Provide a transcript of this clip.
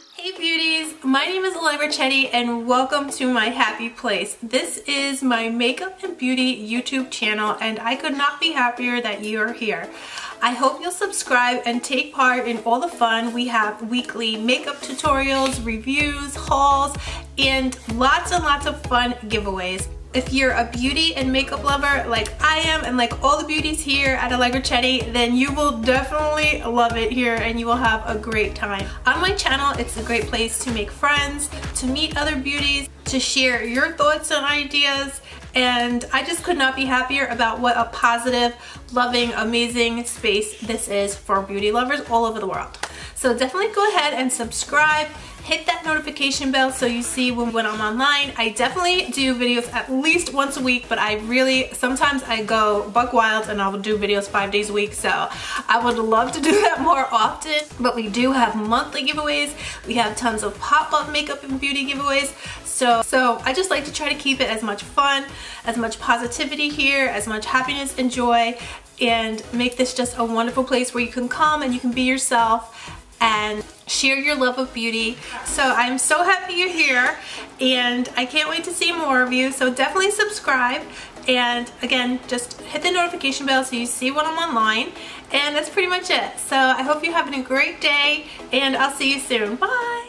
Hey beauties, my name is Alegra Chetti and welcome to my happy place. This is my makeup and beauty YouTube channel and I could not be happier that you are here. I hope you'll subscribe and take part in all the fun. We have weekly makeup tutorials, reviews, hauls, and lots of fun giveaways. If you're a beauty and makeup lover like I am and like all the beauties here at Alegra Chetti, then you will definitely love it here and you will have a great time. On my channel, it's a great place to make friends, to meet other beauties, to share your thoughts and ideas, and I just could not be happier about what a positive, loving, amazing space this is for beauty lovers all over the world. So definitely go ahead and subscribe. Hit that notification bell so you see when I'm online. I definitely do videos at least once a week, but sometimes I go buck wild and I will do videos 5 days a week, so I would love to do that more often. But we do have monthly giveaways. We have tons of pop-up makeup and beauty giveaways. So I just like to try to keep it as much fun, as much positivity here, as much happiness and joy, and make this just a wonderful place where you can come and you can be yourself and share your love of beauty. So I'm so happy you're here and I can't wait to see more of you, so definitely subscribe, and again just hit the notification bell so you see when I'm online, and that's pretty much it. So I hope you're having a great day and I'll see you soon. Bye!